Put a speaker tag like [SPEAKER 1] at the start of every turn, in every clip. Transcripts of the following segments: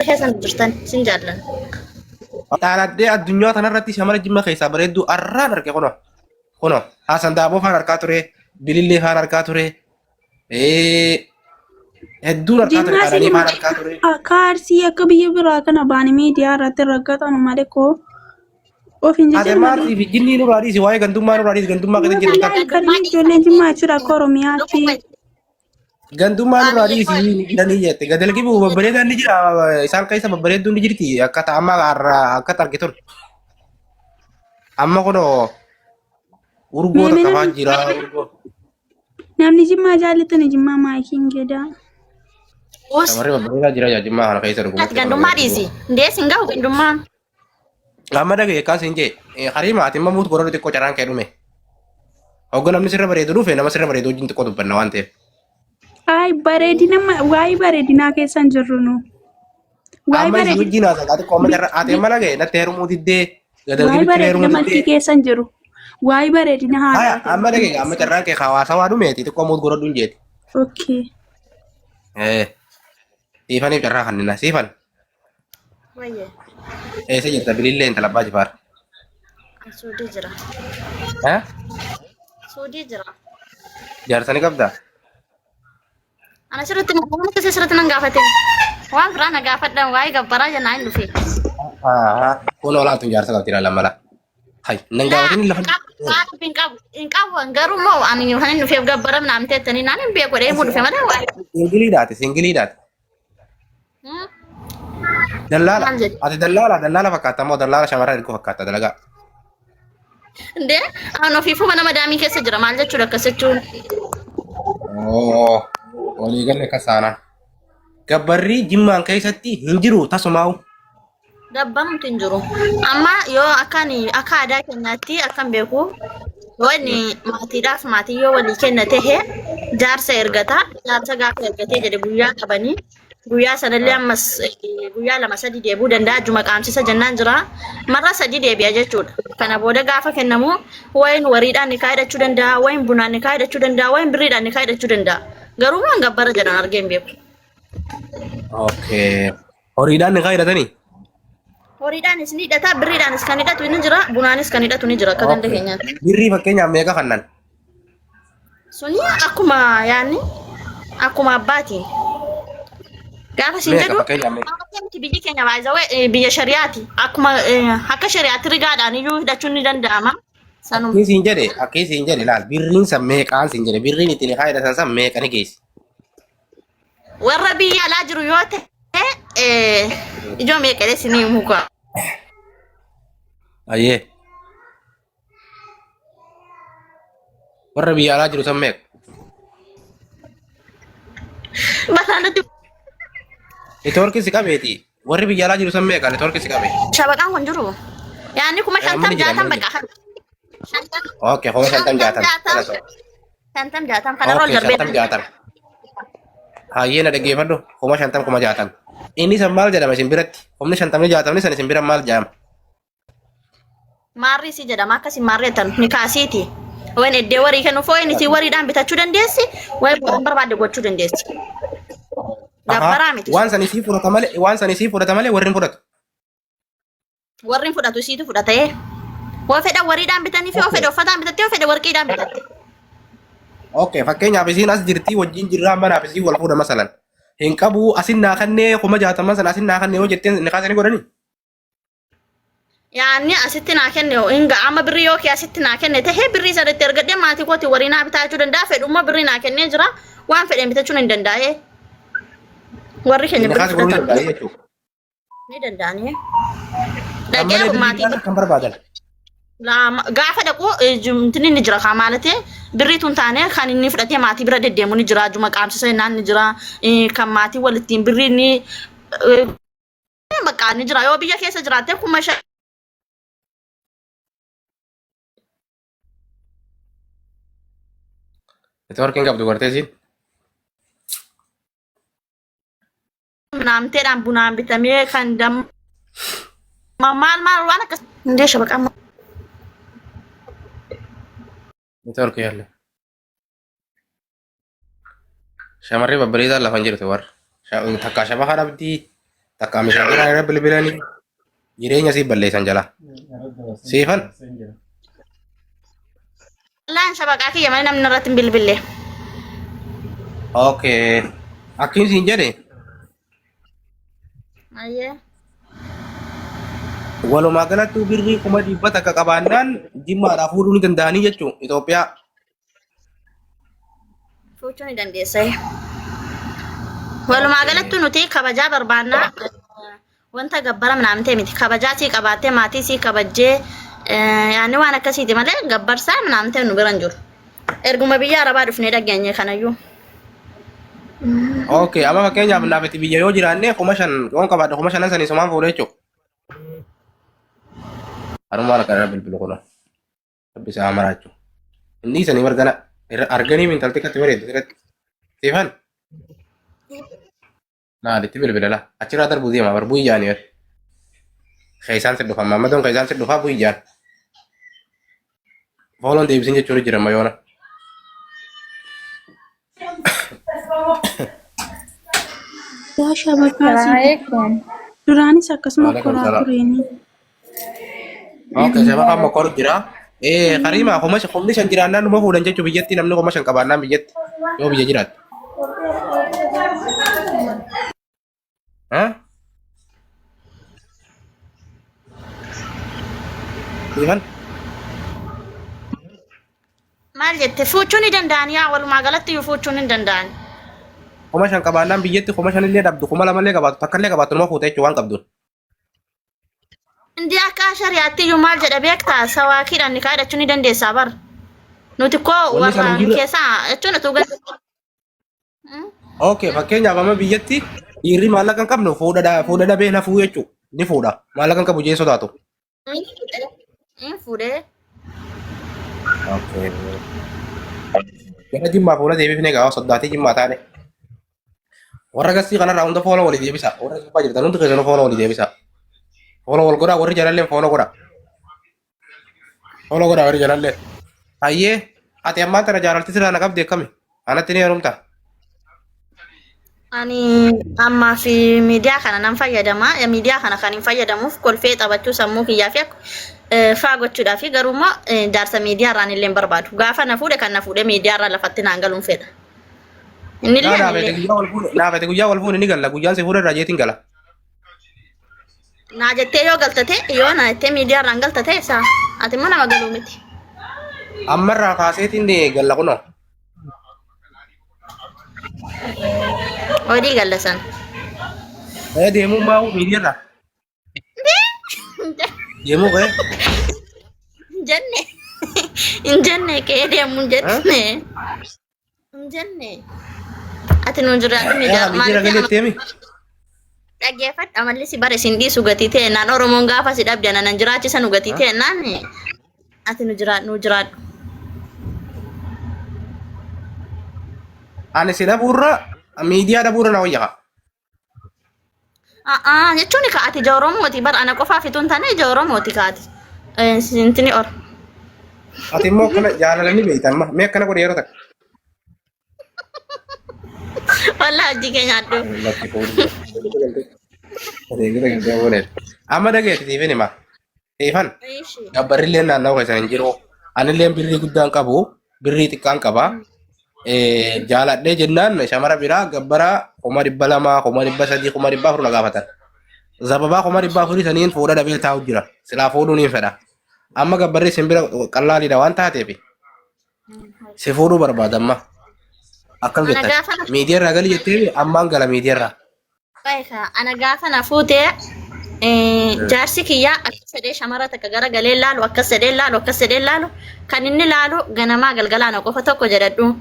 [SPEAKER 1] Kesan jirtan sin jaallan.
[SPEAKER 2] Xaaladde addunyaa kanarratti shamara jimma keessaa bareedduu arraan arge kuno Hasan Daaboo faan harkaa ture Bilillee faan harkaa ture hedduun harkaa ture Qananii faan harkaa ture.
[SPEAKER 3] Kaarsii akka biyya biraa kana baanii miidiyaa irratti raggatan malee koo ofiin
[SPEAKER 2] Ate maartii fi jinni nu raadhiisi waa'ee gandummaa nu raadhiisi gandummaa keessa jiru takka.
[SPEAKER 3] kan ijoolleen jimmaa jira akka Oromiyaatti.
[SPEAKER 2] Gandummaa nu raadhiisi jedhanii jette gadalgi buu babbareedaan ni jira isaan keessa babbareedduun ni jirti akka amma akka targe ture. Amma kuno urgoo takkafaa jira urgoo.
[SPEAKER 3] Namni jimmaa jaallatani jimmaa maakiin jedha.
[SPEAKER 2] Shamarree babbareedaa jira yaa jimmaa kana keessa dhugu.
[SPEAKER 1] Gandummaa dhiisi. Ndeessi hin gahu gandummaan.
[SPEAKER 2] Amma dhagee kaas hin jee hariima ati immoo muutu godhatu xiqqoo carraan kee dhume. Hogga namni sirra bareedu dhufe nama sirra bareedu wajjin xiqqoo dubbanna waan ta'eef.
[SPEAKER 3] Ay bareedina waa'ee bareedinaa keessa hin jirru nu.
[SPEAKER 2] Amma isin wajjin haasa'aa xiqqoo amma carraa ati amma dhagee natti heerumuu diddee gadalgi
[SPEAKER 3] waa'ee
[SPEAKER 2] bitti
[SPEAKER 3] bareedina
[SPEAKER 2] heerumuu
[SPEAKER 3] maltii
[SPEAKER 2] diddee.
[SPEAKER 3] keessa hin jiru. Waa'ee bareedina haadha.
[SPEAKER 2] Amma dhagee amma carraan kee hawaasa waa dhumeeti xiqqoo muutu godhadhu hin jeeti.
[SPEAKER 3] Okay.
[SPEAKER 2] Siifaniif carraa kannina siifan.
[SPEAKER 1] Wayyee.
[SPEAKER 2] Eessa jirta bilillee intala abbaa jifaar.
[SPEAKER 1] Suudii jira. Suudii jira.
[SPEAKER 2] Jaarsani qabdaa?
[SPEAKER 1] Ana sirriitti namoonni keessa sirriitti nan gaafate. Waan biraa na gaafadhan waa'ee gabbaraa jennaan hin dhufe.
[SPEAKER 2] Kun olaantu jaarsa qabdi ilaalan mala. Hai nan gaafatin lafa.
[SPEAKER 1] Hin qabu garuu moo ani kan hin dhufeef gabbara naam teettanii naan hin beeku dheemuu dhufe malee waa'ee.
[SPEAKER 2] Singiliidhaati. Dallaala. Ati dallaala fakkaata moo dallaala shamarran hirkoo fakkaata dalagaa.
[SPEAKER 1] Ndee an ofiifuu mana madaamii keessa jira maal jechuudha akkas jechuun.
[SPEAKER 2] Walii galee kasaana. Gabbarri jimmaan keessatti hin jiru tasumaa'u.
[SPEAKER 1] Gabbaramtu hin jiru. Amma yoo akka aadaa keenyaatti akkan beeku yoo inni maatiidhaaf maatii yoo walii kenna tahe jaarsa ergata. Jaarsa gaafa ergatee jedhe guyyaa qabanii guyyaa sanallee ammas guyyaa lama sadi deebuu danda'a. Juma qaamsisa jennaan jira. Marra sadi deebi'a jechuudha. Kana booda gaafa kennamu wayin wariidhaan ni kaa'idhachuu danda'a, wayin bunaan ni kaa'idhachuu danda'a, wayin birriidhaan ni kaa'idhachuu danda'a. Garuu waan gabbara jedhan argeen beeku.
[SPEAKER 2] Okay. Horiidhaan ni kaa'idhatanii?
[SPEAKER 1] Horiidhaanis ni hidhata, birriidhaanis kan hidhatu ni jira, bunaanis kan hidhatu ni jira akka ganda keenyaatti.
[SPEAKER 2] Birrii fakkeenyaaf meeqa kannan?
[SPEAKER 1] Suni akkuma yaanni akkuma abbaati. Gaafa siin jedhu biyyi keenya baay'ee biyya shari'aati. Akkuma akka shari'aatti rigaadhaan iyyuu hidhachuun ni danda'ama. Sanuma.
[SPEAKER 2] Akkasiin jedhe laal birriin san meeqaan siin jedhe birriin ittiin kaa'idhatan san meeqa ni geessi?
[SPEAKER 1] Warra biyya alaa jiru yoo ta'e ijoo meeqadhe sinii muka.
[SPEAKER 2] Ayyee. Warra biyya alaa jiru san meeqa?
[SPEAKER 1] Bataanatti.
[SPEAKER 2] Neetwoorkii si qabeeti. Warri biyya alaa jiru san meeqa neetwoorkii si qabe?
[SPEAKER 1] Shabaqaan kun jiru. Yaanni kuma shantam jaatam baqa.
[SPEAKER 2] Okay, kuma shantam jaatam.
[SPEAKER 1] Shantam jaatam kanarra ol darbee.
[SPEAKER 2] Shantam jaatam. Hayyee na dhaggeeffadhu kuma shantam kuma jaatam. Inni san maal jedhama isin biratti? Humni shantamni jaatamni san isin bira maal jedhama?
[SPEAKER 1] Maarrii si jedhama akkasii maarreetan ni kaasiiti. Wayin eddee warii kennuuf wayin isii wariidhaan bitachuu dandeessi, wayin waan barbaadde gochuu dandeessi. Gabbaraa miti.
[SPEAKER 2] Waan san isii fudhata malee warri hin fudhatu.
[SPEAKER 1] Warri hin fudhatu isiitu fudhatee. Waa fedha wariidhaan bitanii fi waa fedha uffataan bitattee waa fedha warqiidhaan bitatte.
[SPEAKER 2] Okay, fakkeenyaaf isiin as jirtii wajjin jirraa manaaf isii wal fuudha masalan. Hin qabu asin naa kannee kuma jaataman sana asin naa kannee yoo jetteen ni kaasanii godhanii.
[SPEAKER 1] Yaanni asitti naa kenne hinga amma birrii yoo kee asitti naa kenne tahee birrii sadiitti ergadhee maatii kooti warii naa bitachuu danda'a fedhummaa birrii naa kennee jira waan fedheen bitachuu hin danda'e. Warri keenya birrii fudhatan. Ni danda'anii. Dhagee maatii
[SPEAKER 2] kan barbaadan.
[SPEAKER 1] Gaafa dhaqu jumtini ni jira kaamaalate birrii tun taane kan inni fudhatee maatii bira deddeemu ni jira juma qaamsisa jennaan ni jira kan maatii walittiin birrii ni bakka ni jira yoo biyya keessa jiraatte kuma shan.
[SPEAKER 2] Neetwoorkiin qabdu garteesiin.
[SPEAKER 1] Naamteedhaan bunaan bitamee kan maal waan akkas hundee shabaqaa.
[SPEAKER 2] Neetwoorkii yaalle. Shamarree babbareedaa lafan jirtu warra. Takka shabakaa dhabdii takka misaakiraa irra bilbilanii jireenya siif balleessan jala. Siifan
[SPEAKER 1] Laan shabaqaa kiyya malee namni irratti hin bilbille.
[SPEAKER 2] okay akkiin siin jedhe
[SPEAKER 1] Ayyee.
[SPEAKER 2] walumaa galatti birrii 100 akka qabaannaan jimmaadhaa fuudhuu ni danda'anii jechuun Itoophiyaa.
[SPEAKER 1] Fuuchuu ni dandeessa. Walumaa galatti nuti kabajaa barbaannaa wanta gabbara namtee miti. Kabajaa sii qabaattee maatii sii kabajjee yaani waan akkasiiti malee gabbarsaa namtee nu bira hin jiru. Erguma biyya Arabaa dhufnee dhageenye kanayyuu.
[SPEAKER 2] Okay, amma fakkeenyaaf naaf itti biyya yoo jiraanne 5,000 yoon qabaadhe 5,000 sanii sumaan fuudhee jechuudha. Harumaan akka irra bilbilu kuna. Bisa amarachu. Inni sanii margana arganii mintalti katti bareedu irratti. Siifan? Naa ditti bilbilala. Achirraa darbu deema bar bu'ii jaanii bar. Keesaan si dhufa Mammadoon keesaan si dhufa bu'ii jaan. Fooloon deebisin jechuun jira mayoona.
[SPEAKER 3] Yaa shabakaasi. Duraanis akkasuma koraa tureeni.
[SPEAKER 2] Okay, shabaka amma kor jira. Karima humni shan jiraannaan numa fuudhan jechuun biyyatti namni 5,000 qabaannaan biyyatti yoo biyya jiraatu. Siifan?
[SPEAKER 1] Maal jette fuuchuu ni danda'an yaa walumaa galatti iyyuu fuuchuu ni danda'an.
[SPEAKER 2] 5,000 qabaannaan biyyatti 5,000 illee dhabdu 2,000 illee qabaatu takka illee qabaatu numa fuute jechuun waan qabduun.
[SPEAKER 1] Indi akka shari'aatti iyyuu maal jedha beektaa sawaakiidhaan ni kaadhachuu ni dandeessaa bar. Nuti koo warra keessaa jechuun utuu gadi.
[SPEAKER 2] Okay, fakkeenyaaf amma biyyatti dhiirri maallaqa hin qabnu fuudha dhabee nafuu jechuudha. Ni fuudha. Maallaqa hin qabu jee sodaatu.
[SPEAKER 1] Hin fuudhee.
[SPEAKER 2] Okay. Gara jimmaa fuula deebifnee gaafa soddaatii jimmaa taane. Warra gasii kanarraa hunda fooloo walii deebisa. Warra jibbaa jirtan hundi keessanuu fooloo walii deebisa. Fooloo wal godhaa warri jalallee fooloo godha. Fooloo godhaa warri jalallee. Hayyee ati ammaan tana jaalalti sirraa na qabdi akkami? Anatti ni heerumta.
[SPEAKER 1] Ani ammaa fi miidiyaa kana nan fayyadama. Miidiyaa kana kan hin fayyadamuuf kolfee taphachuu sammuu kiyyaa fi faa gochuudhaaf garuu immoo jaarsa miidiyaa irraan illee barbaadu. Gaafa na fuudhe kan na fuudhe miidiyaa irraa lafatti naan galuun fedha.
[SPEAKER 2] Naafete guyyaa wal fuune ni galla. Guyyaan si fuudhe irraa jeetiin gala.
[SPEAKER 1] Naa jettee yoo galtate yoo na jettee miidiyaa irraan galtate isaa ati immoo nama galuu miti.
[SPEAKER 2] Ammarraa kaaseetiin galla kunoo.
[SPEAKER 1] Odii gallasan.
[SPEAKER 2] Deemuu maa'u miidiyaarraa. Deemuu ka'e.
[SPEAKER 1] Jenne. Injenne kee deemu jenne. Injenne. Ati nu jiraatu miidhaa. Dhaggeeffadhu amalli si bare sin dhiisu gatii ta'e naan Oromoon gaafa si dhabde nan jiraachisa nu gatii ta'e naan ati nu jiraadhu.
[SPEAKER 2] Ani si dhabuurra miidiyaa dhabuurra na wayyaa.
[SPEAKER 1] Jechuun ka ati ija Oromooti bara ana qofaa fituun taane ija Oromooti kaati. Sintini or.
[SPEAKER 2] Ati immoo kana jaalalanii beektan mee akkana godhe yeroo takka.
[SPEAKER 1] Wallah hojii keenya adduu.
[SPEAKER 2] Amma dhageetti tiifin hima. Tiifan gabbarrillee naanna'u keessan hin jiru. Anillee birrii guddaan qabu birrii xiqqaan qaba. Jaaladhee jennaan shamara biraa gabbara 200,000, 300,000, 400,000 na gaafatan. Zababaa 400,000 saniin fuudha dhabee taa'u jira. Silaa fuudhuu ni fedha. Amma gabbarri sin bira qallaaliidha waan taateef si fuudhuu barbaada amma. Akkam jettan miidiyaarraa gali jettee ammaan gala miidiyaarraa.
[SPEAKER 1] Ana gaafa na fuutee jaarsi kiyyaa akkas jedhee shamara takka gara galee laalu akkas jedhee laalu kan inni laalu ganamaa galgalaana qofa tokko jedhadhu.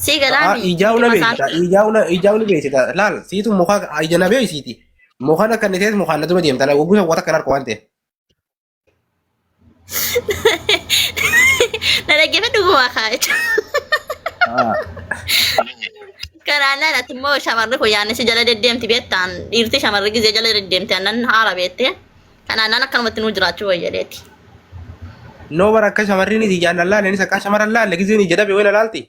[SPEAKER 1] Si galaani.
[SPEAKER 2] Ijaa'u beeksita laal siitu muka ija na beeksiti. Mukaan akka inni ta'es mukaan na dura deemtan guutuun wata kan harka waan ta'eef.
[SPEAKER 1] Na dhaggeeffadhu gumaa kaa'etu. Kanaanaan ati immoo shamarri kun yaadni si jala deddeemti beektaan dhiirti shamarri gizee jala deddeemti aannan haala beektee kanaanaan akkanumatti nuu jiraachuu wayyadeeti.
[SPEAKER 2] Noo bara akka shamarriin iti jaallan laalle innis akka shamarran laalle gizeen ija dhabe wayna laalti.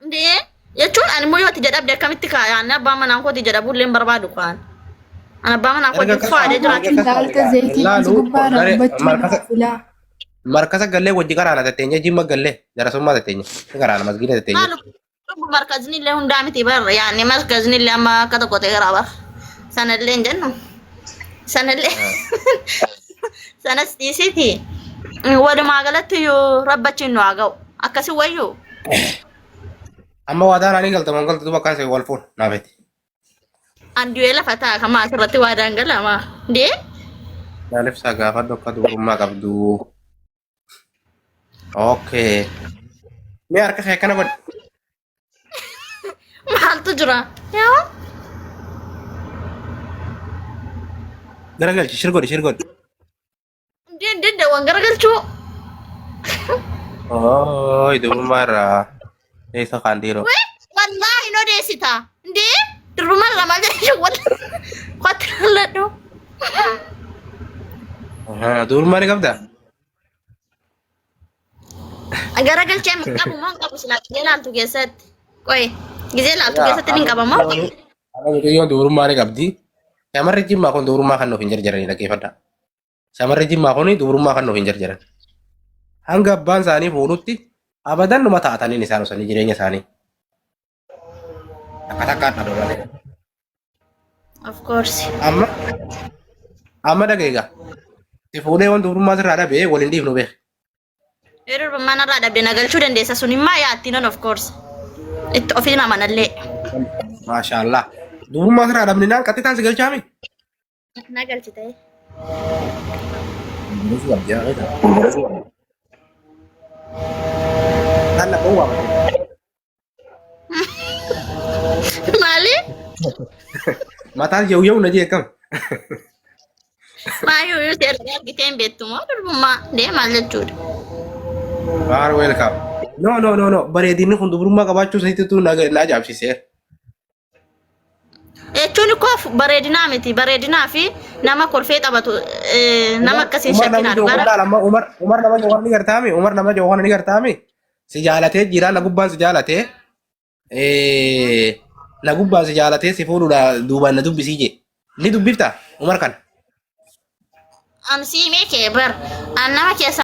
[SPEAKER 1] Ndee jechuun ani immoo yoo ati jedhabde akkamitti kaa'e abbaan manaan kooti jedhabuullee hin barbaadu kaan. Ana abbaa manaa koo
[SPEAKER 2] Erga
[SPEAKER 1] jufaa adee jiraatu.
[SPEAKER 4] Ilaalta zayitii
[SPEAKER 2] Ilaalu,
[SPEAKER 4] gubbaa
[SPEAKER 2] garee-
[SPEAKER 4] dhaabbachuudhaaf filaa.
[SPEAKER 2] markasa gallee wajji karaana tatteenya jimma gallee jarasummaa tatteenya ni karaana masgiida tatteenya.
[SPEAKER 1] Maalu markazni illee hundaa miti barra yaani markazni illee amma akka tokko ta'e garaa bara. Sanallee hin jennu. Sanallee sanas dhiisiti. Walumaa galatti yoo rabbachiin nu haa ga'u. Akkasi wayyuu.
[SPEAKER 2] Amma waadaan ani galtaman galtu duba kan wal fuun naafetti.
[SPEAKER 1] Andiwee lafa ta'a kamaa asirratti waadaan galamaa. Dee?
[SPEAKER 2] Maaliif isaa gaafadhu akka dubrummaa qabdu. Okay. Mee harka kee akkana godhi.
[SPEAKER 1] Maaltu jira? Yaa?
[SPEAKER 2] Garagalchi shirgodhi shirgodhi.
[SPEAKER 1] Diddaawwan garagalchuu.
[SPEAKER 2] Oh, dubrummaa irraa eessa kaan dhiiroo.
[SPEAKER 1] Wallaahi no deessita. Dee? Dirrumaa irraa maal jechuun wal ladhu.
[SPEAKER 2] Dubrummaa ni qabdaa?
[SPEAKER 1] Garagalchee qabu moo hin qabu silaa gizee laaltu keessatti. Qoye gizee laaltu keessatti ni qaba moo?
[SPEAKER 2] Ana mucayyoon dubrummaa ni qabdi. Shamarri jimmaa kun dubrummaa kan nuuf hin jarjaranii dhaggeeffadha. Shamarri jimmaa kun dubrummaa kan nuuf hin jarjaran. Hanga abbaan isaanii fuudhutti abadan numa taataniin isaan osanii jireenya isaanii. Akka takkaan dhadhoolanii.
[SPEAKER 1] Of course.
[SPEAKER 2] Amma dhageega. Itti fuudhee waan dubrummaa sirraa dhabee waliin dhiifnu beek.
[SPEAKER 1] Yeroo mana irraa dhabde nagalchuu dandeessa sun immaa yaattinan of course. Itti ofii namanallee.
[SPEAKER 2] Maashaallah. Dubrummaa sirraa dhabni naan qaxxitaan si galchaami.
[SPEAKER 1] Nagalchi ta'e.
[SPEAKER 2] Kan na bawa.
[SPEAKER 1] Maali?
[SPEAKER 2] Mataan yau na je kam.
[SPEAKER 1] Maayyuu yoo seerri argitee hin beektu moo durbummaa deemaa jechuudha.
[SPEAKER 2] Baar welcome. No. Bareedinni kun dubrummaa qabaachuu isaatiitu na ajaa'ibsiiseera.
[SPEAKER 1] Jechuun koo bareedinaa miti bareedinaa fi nama kolfee qabatu nama akkasiin shakkinaa dhugaadha.
[SPEAKER 2] Umar nama jawaan ni gartaami. Umar nama jawaan ni gartaami. Si jaalatee jira na gubbaan si jaalatee. Na gubbaan si jaalatee si fuudhuudha duubaan na dubbisii je. Ni dubbifta Umar kan.
[SPEAKER 1] An siimee kee bar an nama keessa